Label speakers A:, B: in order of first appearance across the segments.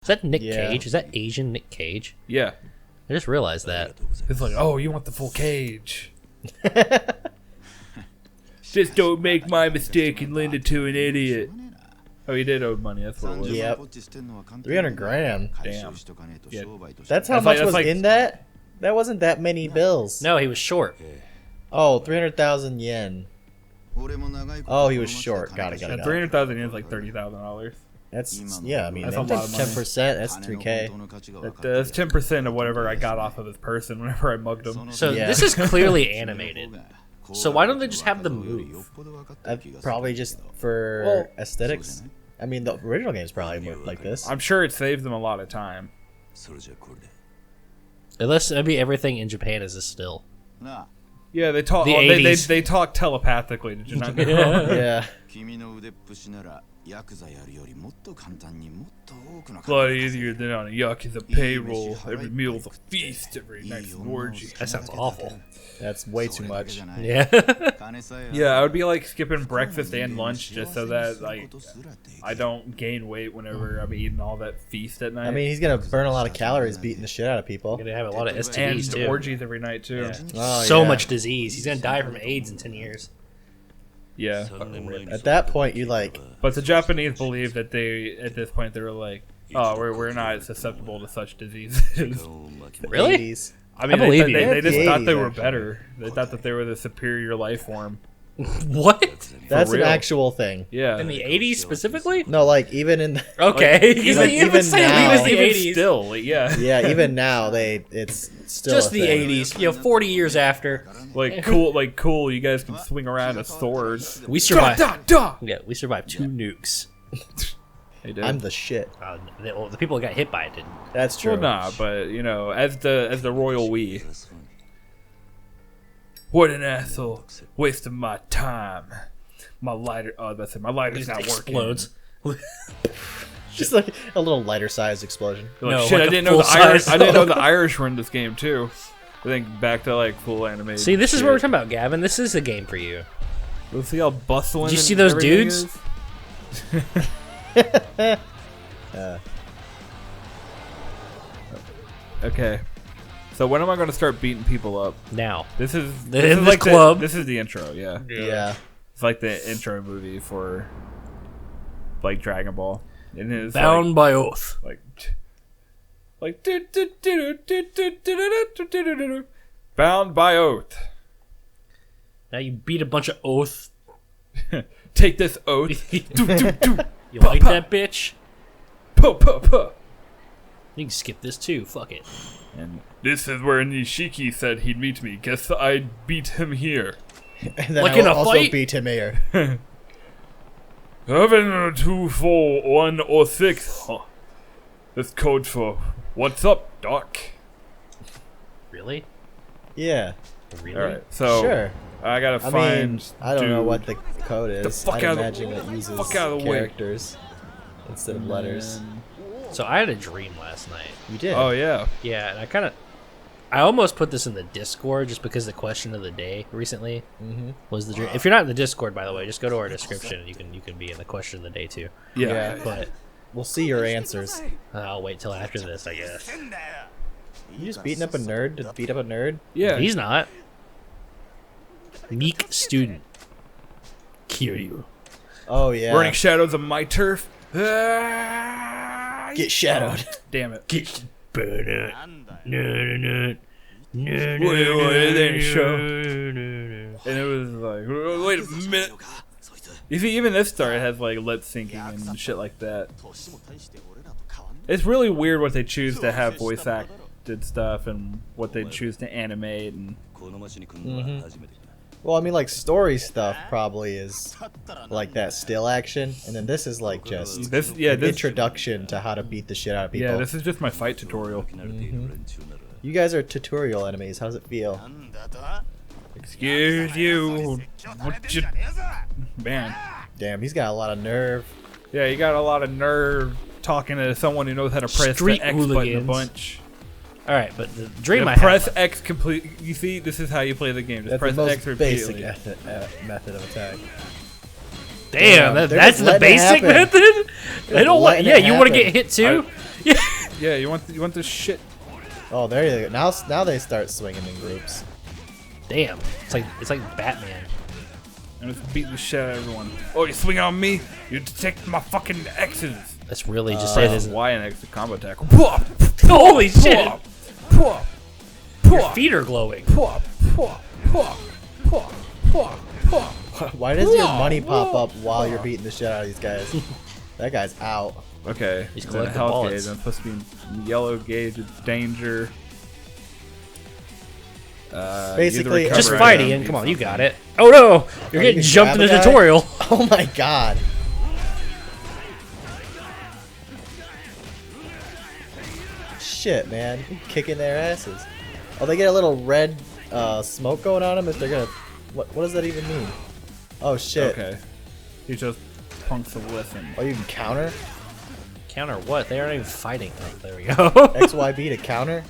A: Is that Nick Cage? Is that Asian Nick Cage?
B: Yeah.
A: I just realized that.
B: It's like, oh, you want the full cage. Just don't make my mistake and lend it to an idiot. Oh, he did owe money. That's what it was.
C: Yep. 300 grand.
B: Damn. Yeah.
C: That's how
B: That's
C: much
B: like-
C: was
B: that's like-
C: in that? That wasn't that many bills.
A: No, he was short.
C: Oh, 300,000 yen. Oh, he was short. Got it.
B: 300,000 is like $30,000.
C: That's, yeah, I mean,
B: That's a lot of money.
C: 10%, that's 3K.
B: That's 10% of whatever I got off of this person whenever I mugged him.
A: So
C: Yeah.
A: this is clearly animated. So why don't they just have them move?
C: Probably just for aesthetics. I mean, the original game's probably more like this.
B: I'm sure it saves them a lot of time.
A: Unless maybe everything in Japan is a still.
B: Yeah, they talk.
A: The
B: Well,
A: 80s.
B: they talk telepathically. Did you not know?
C: Yeah.
B: A lot easier than on a Yakuza payroll. Every meal's a feast. Every night's an orgy.
A: That sounds awful.
C: That's way too much.
A: Yeah.
B: Yeah, I would be like skipping breakfast and lunch just so that like I don't gain weight whenever I'm eating all that feast at night.
C: I mean, he's gonna burn a lot of calories beating the shit out of people.
A: Gonna have a lot of
B: and
A: STDs too.
B: orgies every night too.
A: Yeah.
C: Oh,
A: So
C: yeah.
A: much disease. He's gonna die from AIDS in 10 years.
B: Yeah.
C: At that point, you like,
B: But the Japanese believe that they, at this point, they were like, oh, we're not susceptible to such diseases.
A: Really?
C: 80s.
B: I mean,
A: I believe
B: they,
A: you.
B: they just
C: The
B: thought they
C: 80s,
B: were
C: actually.
B: better. They thought that they were the superior life form.
A: What?
C: That's an
B: real.
C: actual thing.
B: Yeah.
A: In the 80s specifically?
C: No, like even in,
A: Okay.
C: even now-
A: It was the
B: Even
A: 80s.
B: still, like, yeah.
C: yeah, even now it's still
A: Just
C: a
A: the
C: thing.
A: 80s. You know, 40 years after.
B: Like cool. You guys can swing around a sword.
A: We survived.
B: Da, da, da.
A: Yeah, we survived 2 nukes.
B: They did.
C: I'm the shit.
A: The people that got hit by it didn't.
C: That's true.
B: Well, nah, but you know, as the royal we. What an asshole! Wasting my time. My lighter. Oh, that's it. My lighter's not working.
A: Explodes.
C: Just like a little lighter size explosion.
B: Like,
A: No,
B: shit,
A: like
B: I
A: a
B: didn't know the
A: full-size
B: Irish. I didn't know
A: one.
B: the Irish were in this game too. I think back to like full animated.
A: See, this is
B: shit.
A: what we're talking about, Gavin. This is a game for you.
B: Let's see how bustling.
A: Did you see
B: and
A: those
B: everything
A: dudes?
B: is. Okay. So when am I going to start beating people up?
A: Now.
B: This is
A: In
B: this is
A: the
B: like
A: club.
B: this is the intro. Yeah.
C: Yeah.
B: It's like the intro movie for like Dragon Ball. And it's
A: Bound by oath.
B: like bound by oath.
A: Now you beat a bunch of oath.
B: Take this oath.
A: You like that, bitch?
B: Puh, puh, puh.
A: You can skip this too. Fuck it.
B: And this is where Nishiki said he'd meet me. Guess I'd beat him here.
C: And then
A: Like
C: I
A: in
C: will
A: a
C: also
A: fight?
C: beat him here.
B: 7, 2, 4, 1, or 6. Huh. This code for what's up, Doc?
A: Really?
C: Yeah.
A: Really?
B: All right, so
C: Sure.
B: I gotta
C: I
B: find.
C: mean, I don't know
B: dude.
C: what the code is.
B: fuck
C: I'd
B: out of the-
C: imagine it uses
B: fuck out of the way.
C: characters instead of letters.
A: So I had a dream last night.
C: You did.
B: Oh yeah.
A: Yeah, and I almost put this in the Discord just because the question of the day recently was the dream. If you're not in the Discord, by the way, just go to our description. You can be in the question of the day too.
B: Yeah.
A: But
C: We'll see your answers.
A: I'll wait till after this, I guess.
C: You just beating up a nerd to beat up a nerd?
B: Yeah.
A: He's not. Meek student. Kiryu.
C: Oh yeah.
B: Burning shadows of my turf. Ah,
C: Get shadowed.
B: Damn it.
A: Get better. No.
B: It ain't show. And it was like, wait a minute. You see, even this star has like lip syncing and shit like that. It's really weird what they choose to have voice acted stuff and what they choose to animate and.
C: Well, I mean, like story stuff probably is like that still action, and then this is like just
B: This
C: an introduction to how to beat the shit out of people.
B: Yeah, this is just my fight tutorial.
C: You guys are tutorial enemies. How does it feel?
B: Excuse you. What you... Man.
C: Damn, he's got a lot of nerve.
B: Yeah, you got a lot of nerve talking to someone who knows how to press
A: Street
B: the X button a
A: hooligans.
B: bunch.
A: All right, but the dream
B: Yeah,
A: I
B: press
A: had.
B: X complete. You see, this is how you play the game. Just
C: That's
B: press
C: the most
B: X repeatedly.
C: basic method of attack.
A: Damn,
C: They're
A: that's
C: just
A: the
C: letting it
A: basic
C: happen.
A: method. They don't want.
C: letting
A: Yeah,
C: it
A: you want to
C: happen.
A: get hit too.
B: Yeah, you want this shit.
C: Oh, there you go. Now they start swinging in groups.
A: Damn, it's like Batman.
B: And it's beating the shit out of everyone. Oh, you swing on me? You detect my fucking X's.
A: That's really just say it isn't.
B: Y and X to combo attack.
A: Holy shit! Your feet are glowing.
C: Why does your money pop up while you're beating the shit out of these guys? That guy's out.
B: Okay,
A: He's
B: then
A: collecting
B: health
A: bullets.
B: gauge. I'm supposed to be in yellow gauge. It's danger.
C: Basically,
B: either
A: Just
B: recover
A: fight,
B: item,
A: Ian.
B: do
A: Come on, you
B: something.
A: got it. Oh no! You're
C: you
A: getting
C: can
A: jumped in
C: grab
A: a
C: a guy?
A: tutorial.
C: Oh my god. Shit, man. You're kicking their asses. Oh, they get a little red smoke going on them if they're gonna... What does that even mean? Oh, shit.
B: Okay, he just punks to listen.
C: Oh, you can counter?
A: Counter what? They aren't even fighting. Oh, there we go.
C: XYB to counter?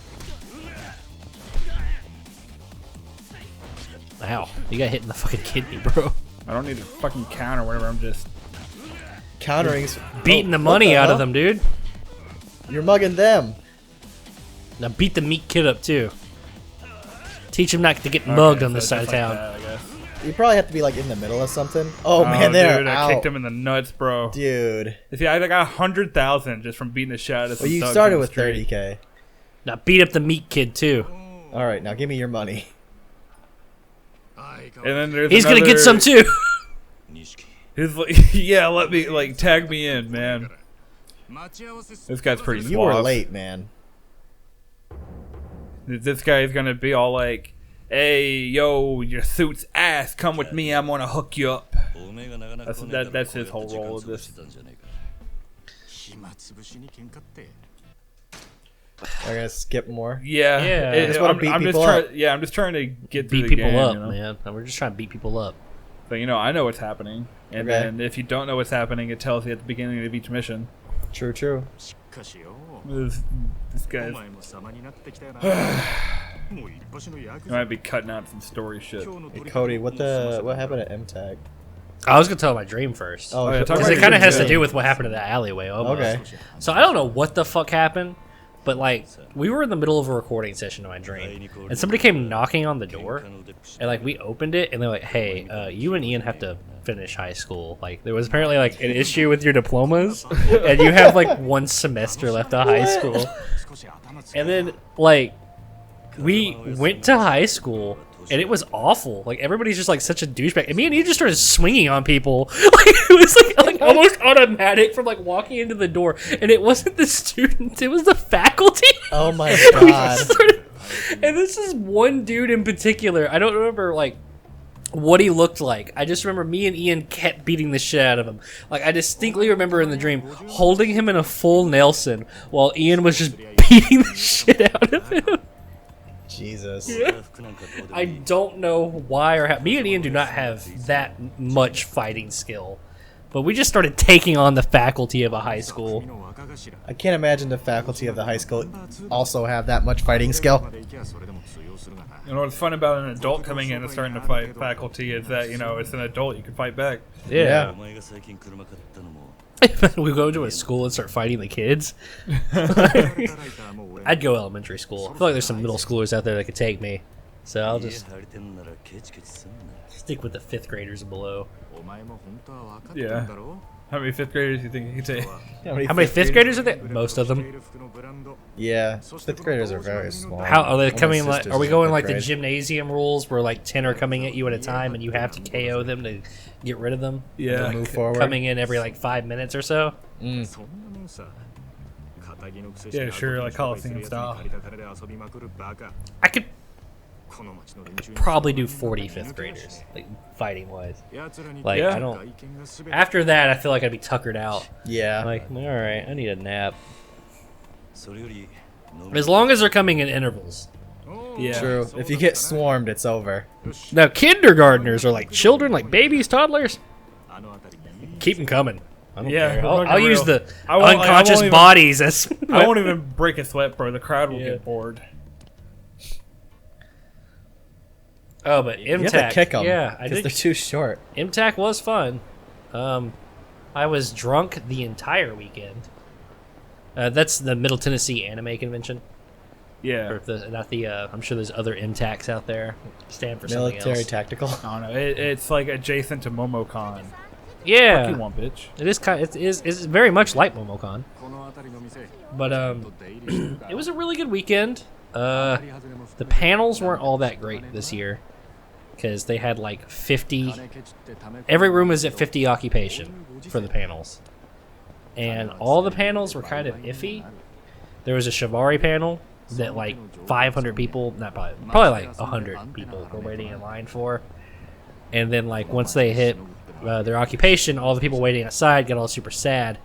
A: Ow. You got hit in the fucking kidney, bro.
B: I don't need to fucking counter whatever. I'm just
C: Countering's...
A: Beating the
C: what
A: money out
C: hell?
A: of them, dude.
C: You're mugging them.
A: Now beat the meat kid up, too. Teach him not to get mugged on
B: so
A: this side of
B: just like
A: town.
B: that, I guess.
C: You probably have to be like in the middle of something. Oh, man, they're
B: dude, I
C: out.
B: kicked him in the nuts, bro.
C: Dude.
B: See, I got 100,000 just from beating the shit out of some
C: Well, you
B: thugs
C: started
B: on the
C: with
B: street.
C: 30k.
A: Now beat up the meat kid, too.
C: Alright, now give me your money.
B: And then there's
A: He's gonna
B: another-
A: get some, too.
B: He's like, yeah, let me, like, tag me in, man. This guy's pretty
C: You were
B: suave.
C: late, man.
B: This guy's gonna be all like, hey, yo, your suit's ass, come with me, I'm gonna hook you up. That's his whole role of this.
C: I gotta skip more.
B: Yeah,
A: Yeah.
C: Just wanna beat
B: I'm just
C: people
B: trying.
C: up.
B: Yeah, I'm just trying to get through
A: Beat
B: the
A: people
B: game,
A: up,
B: you know?
A: man. We're just trying to beat people up.
B: But you know, I know what's happening, and
C: Okay.
B: then if you don't know what's happening, it tells you at the beginning of each mission.
C: True, true.
B: This guy's you might be cutting out some story shit.
C: Hey, Cody, what happened at MTAG?
A: I was gonna tell my dream first.
C: Oh,
B: yeah, talk
A: Because
B: about
A: it kind of
B: your
A: has to
B: dream.
A: do with what happened to that alleyway. Almost.
C: Okay.
A: So I don't know what the fuck happened, but like we were in the middle of a recording session in my dream, and somebody came knocking on the door, and like we opened it, and they're like, "Hey, you and Ian have to finish high school. Like there was apparently like an issue with your diplomas, and you have like one semester left of high school." And then like we went to high school. And it was awful. Like everybody's just like such a douchebag. And me and Ian just started swinging on people. Like it was like almost automatic from like walking into the door. And it wasn't the students; it was the faculty.
C: Oh my
A: We
C: god.
A: just started- and this is one dude in particular. I don't remember like what he looked like. I just remember me and Ian kept beating the shit out of him. Like I distinctly remember in the dream holding him in a full Nelson while Ian was just beating the shit out of him.
C: Jesus.
A: I don't know why or how. Me and Ian do not have that much fighting skill, but we just started taking on the faculty of a high school.
C: I can't imagine the faculty of the high school also have that much fighting skill.
B: You know what's fun about an adult coming in and starting to fight faculty is that, you know, it's an adult, you can fight back.
A: Yeah. We go to a school and start fighting the kids. I'd go elementary school. I feel like there's some middle schoolers out there that could take me. So I'll just stick with the 5th graders and below.
B: Yeah. How many 5th graders do you think you can take?
A: How many 5th graders are there? Most of them.
C: Yeah, 5th graders are very small.
A: How are they
C: All my
A: coming? Like,
C: sisters
A: are we
C: in
A: going
C: fifth
A: like the
C: grade.
A: gymnasium rules, where like 10 are coming at you at a time, and you have to KO them to get rid of them?
B: Yeah.
C: Move forward.
A: Coming in every like 5 minutes or so.
B: Yeah, sure, like Coliseum style.
A: I could probably do 40 5th graders, like fighting wise. Like
B: Yeah.
A: I don't. After that, I feel like I'd be tuckered out.
C: Yeah.
A: Like, all right, I need a nap. As long as they're coming in intervals.
B: Yeah.
C: True. If you get swarmed, it's over.
A: Now, kindergartners are like children, like babies, toddlers. Keep them coming. I don't
B: Yeah,
A: care.
B: we're
A: I'll
B: fucking
A: use
B: real.
A: the
B: I won't
A: unconscious
B: even-
A: bodies as.
B: I won't even break a sweat, bro. The crowd will
A: Yeah.
B: get bored.
C: You
A: Oh, but
C: have to
A: MTAC.
C: kick them.
A: Yeah, I
C: Because
A: did.
C: they're too short.
A: MTAC was fun. I was drunk the entire weekend. That's the Middle Tennessee Anime Convention.
B: Yeah.
A: Or not the. I'm sure there's other MTACs out there. Stand for something else.
C: Military tactical.
B: I don't know. It's like adjacent to MomoCon.
A: Yeah.
B: Fuck you want, bitch.
A: It is kind. It's very much like MomoCon. But it was a really good weekend. The panels weren't all that great this year because they had like 50. Every room was at 50 occupation for the panels, and all the panels were kind of iffy. There was a Shivari panel that like 500 people, not probably like 100 people were waiting in line for, and then like once they hit their occupation, all the people waiting outside got all super sad.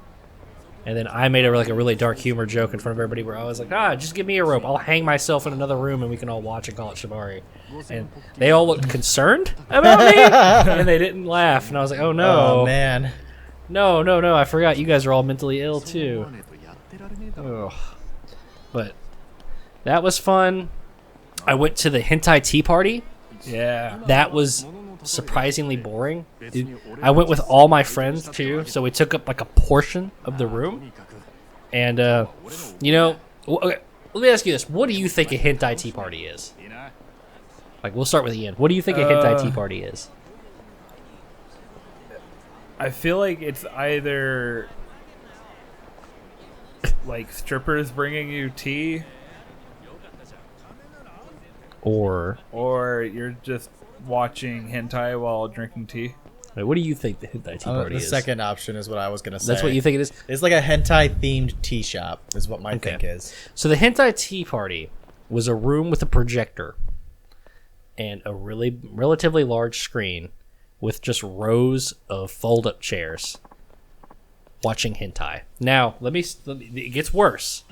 A: And then I made a really dark humor joke in front of everybody where I was like, just give me a rope. I'll hang myself in another room and we can all watch and call it Shibari. And they all looked concerned about me, and they didn't laugh. And I was like, oh no.
C: Oh man.
A: No, I forgot you guys are all mentally ill too. Ugh. But that was fun. I went to the hentai tea party.
B: Yeah.
A: That was surprisingly boring. I went with all my friends too, so we took up like a portion of the room. And you know, okay, let me ask you this: what do you think a hentai tea party is? Like, we'll start with Ian. What do you think a hentai tea party is?
B: I feel like it's either like strippers bringing you tea,
A: or
B: you're just watching hentai while drinking tea.
A: Wait, what do you think the hentai tea party
C: The
A: is?
C: second option is what I was gonna say.
A: That's what you think it is?
C: It's like a hentai themed tea shop. Is what my think is.
A: So the hentai tea party was a room with a projector and a relatively large screen with just rows of fold-up chairs watching hentai. Now, it gets worse.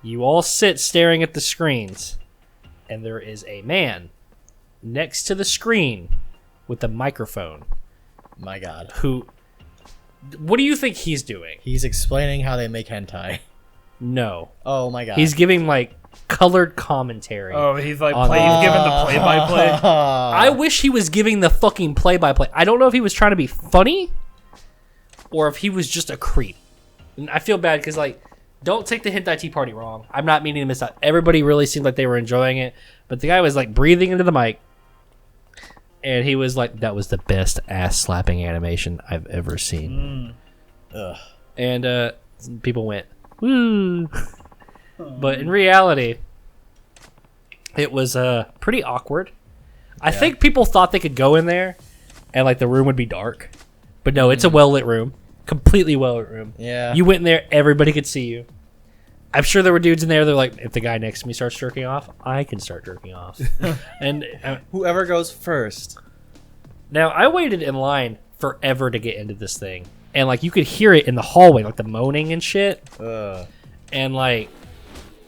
A: You all sit staring at the screens, and there is a man next to the screen with a microphone.
C: My God.
A: What do you think he's doing?
C: He's explaining how they make hentai.
A: No.
C: Oh my God.
A: He's giving like colored commentary.
B: Oh, he's like he's giving the play-by-play.
A: I wish he was giving the fucking play-by-play. I don't know if he was trying to be funny or if he was just a creep. And I feel bad because like, don't take the hentai tea party wrong. I'm not meaning to miss out. Everybody really seemed like they were enjoying it, but the guy was like breathing into the mic, and he was like, "That was the best ass slapping animation I've ever seen." And people went, "Woo!" But in reality, it was pretty awkward. I think people thought they could go in there, and like the room would be dark, but no, it's a well lit room. Completely well-lit room.
C: Yeah.
A: You went in there, everybody could see you. I'm sure there were dudes in there. They're like, if the guy next to me starts jerking off, I can start jerking off. And
C: whoever goes first.
A: now I waited in line forever to get into this thing, and like you could hear it in the hallway, like the moaning and shit. And like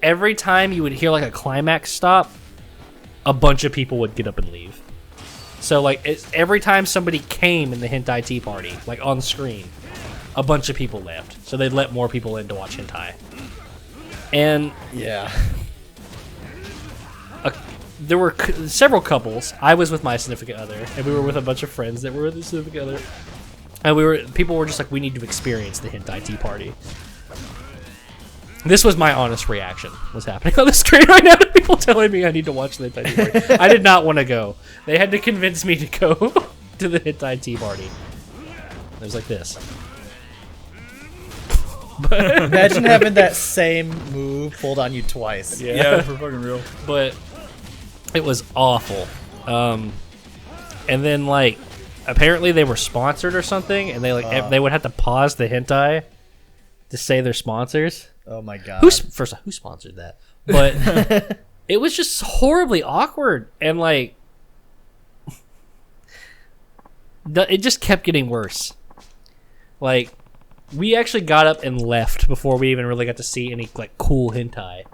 A: every time you would hear like a climax stop, a bunch of people would get up and leave. So like every time somebody came in the hentai tea party, like on screen, a bunch of people left, so they'd let more people in to watch hentai. And
C: yeah,
A: there were several couples. I was with my significant other, and we were with a bunch of friends that were with the significant other. And people were just like, we need to experience the hentai tea party. This was my honest reaction. What's happening on the screen right now to people telling me I need to watch the hentai tea party. I did not want to go. They had to convince me to go to the hentai tea party. It was like this.
C: Imagine having that same move pulled on you twice.
B: Yeah, for fucking real.
A: But it was awful. And then like apparently they were sponsored or something, and they would have to pause the hentai to say they're sponsors.
C: Oh my God.
A: Who sponsored that? But it was just horribly awkward, and like it just kept getting worse. Like, we actually got up and left before we even really got to see any like cool hentai,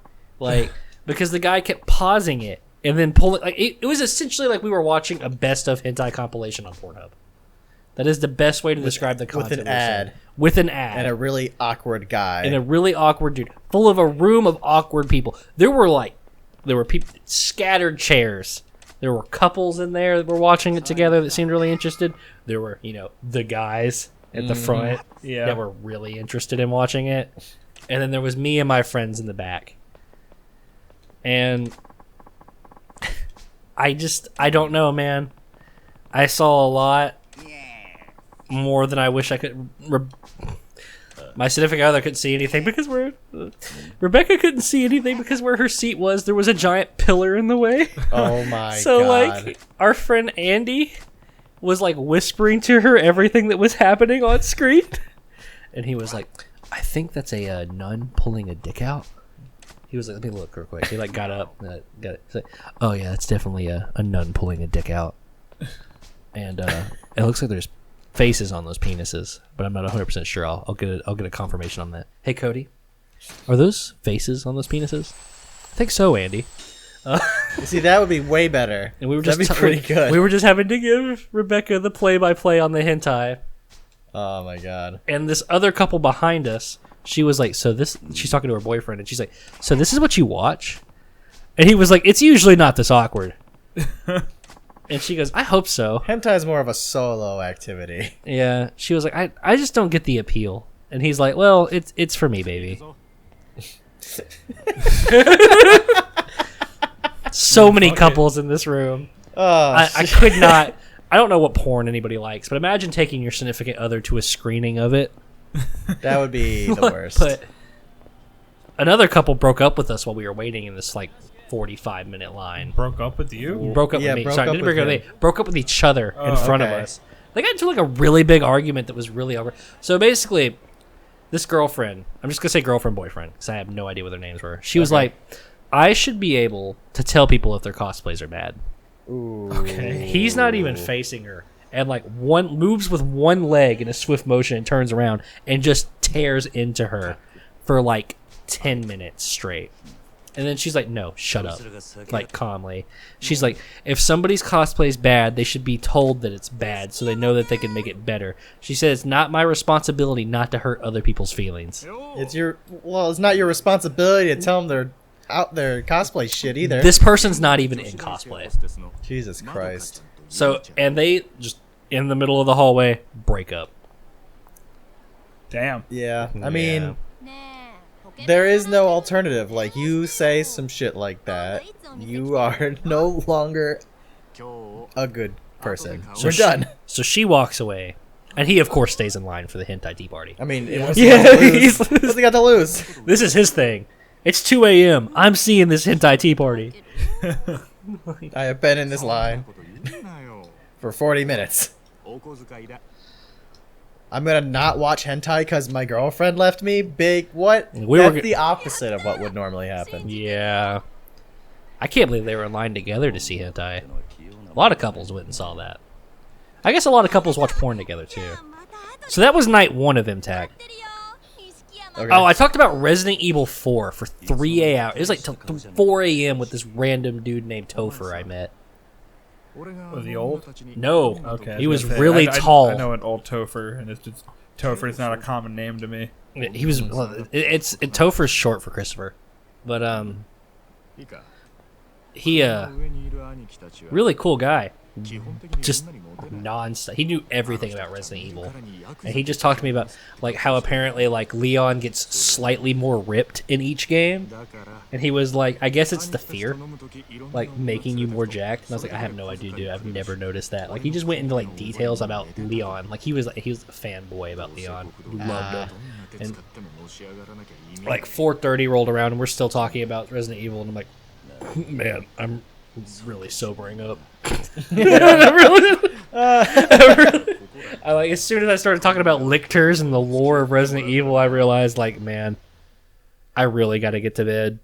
A: like because the guy kept pausing it and then pulling. Like it was essentially like we were watching a best of hentai compilation on Pornhub. That is the best way to describe the content.
C: With an ad.
A: With an ad.
C: And a really awkward guy.
A: And a really awkward dude. Full of a room of awkward people. There were people, scattered chairs. There were couples in there that were watching it together that seemed really interested. There were, the guys at the front that were really interested in watching it. and then there was me and my friends in the back. And I don't know, man. I saw a lot more than I wish I could. My significant other couldn't see anything because Rebecca couldn't see anything because where her seat was, there was a giant pillar in the way.
C: Oh my god.
A: So like our friend Andy was like whispering to her everything that was happening on screen. And he was like, I think that's a nun pulling a dick out. He was like, let me look real quick. He like got up, got it. He's like, oh yeah, that's definitely a nun pulling a dick out. And it looks like there's faces on those penises, but I'm not 100% sure. I'll get a confirmation on that. Hey Cody, are those faces on those penises? I think so, Andy.
C: See, that would be way better.
A: And we were
C: That'd
A: just
C: be pretty good.
A: We were just having to give Rebecca the play-by-play on the hentai.
C: Oh my god.
A: And this other couple behind us, she was like, so this, she's talking to her boyfriend, and she's like, so this is what you watch? And he was like, it's usually not this awkward. And she goes, I hope so.
C: Hentai is more of a solo activity.
A: Yeah. She was like, I just don't get the appeal. And he's like, well, it's for me, baby. So many couples in this room.
C: Oh,
A: I could not. I don't know what porn anybody likes, but imagine taking your significant other to a screening of it.
C: that would be the worst.
A: But another couple broke up with us while we were waiting in this like 45-minute line.
B: Broke up with you?
A: Broke up
C: Yeah,
A: with me.
C: broke
A: Sorry,
C: up
A: didn't
C: with
A: break up with
C: him.
A: me. Broke up with each other in front of
C: okay.
A: us. They got into like a really big argument that was really awkward. So basically, this girlfriend, I'm just gonna say girlfriend boyfriend because I have no idea what their names were. She was like, I should be able to tell people if their cosplays are bad.
C: Ooh.
B: Okay.
A: He's not even facing her, and like one moves with one leg in a swift motion and turns around and just tears into her for like 10 minutes straight. And then she's like, no, shut up, like calmly. She's like, if somebody's cosplay is bad, they should be told that it's bad so they know that they can make it better. She said, it's not my responsibility not to hurt other people's feelings.
C: It's not your responsibility to tell them they're out their cosplay shit either.
A: This person's not even in cosplay.
C: Jesus Christ.
A: So, and they just, in the middle of the hallway, break up.
B: Damn.
C: Yeah, I mean, there is no alternative. Like, you say some shit like that, you are no longer a good person.
A: So
C: We're done.
A: So she walks away, and he, of course, stays in line for the hentai tea party.
C: I mean,
A: Yeah,
C: what's he got to lose?
A: This is his thing. It's 2 a.m. I'm seeing this hentai tea party.
C: I have been in this line for 40 minutes. I'm gonna not watch hentai because my girlfriend left me. What? That's the opposite of what would normally happen.
A: Yeah. I can't believe they were in line together to see hentai. A lot of couples went and saw that. I guess a lot of couples watch porn together, too. So that was night 1 of MTAC.
C: Okay.
A: Oh, I talked about Resident Evil 4 for 3 hours. It was like till 4 a.m. with this random dude named Topher I met.
B: Was he old?
A: No.
B: Okay.
A: He was really tall.
B: I know an old Topher, and it's just Topher's not a common name to me.
A: He was. Well, Topher's short for Christopher, but he really cool guy. Just non-stop. He knew everything about Resident Evil, and he just talked to me about like how apparently like Leon gets slightly more ripped in each game, and he was like, I guess it's the fear, like making you more jacked. And I was like, I have no idea, dude. I've never noticed that. Like he just went into like details about Leon. Like he was a fanboy about Leon. Loved him. And like 4:30 rolled around, and we're still talking about Resident Evil, and I'm like, man, I'm really sobering up. I like as soon as I started talking about lictors and the lore of Resident Evil, I realized like, man, I really got to get to bed.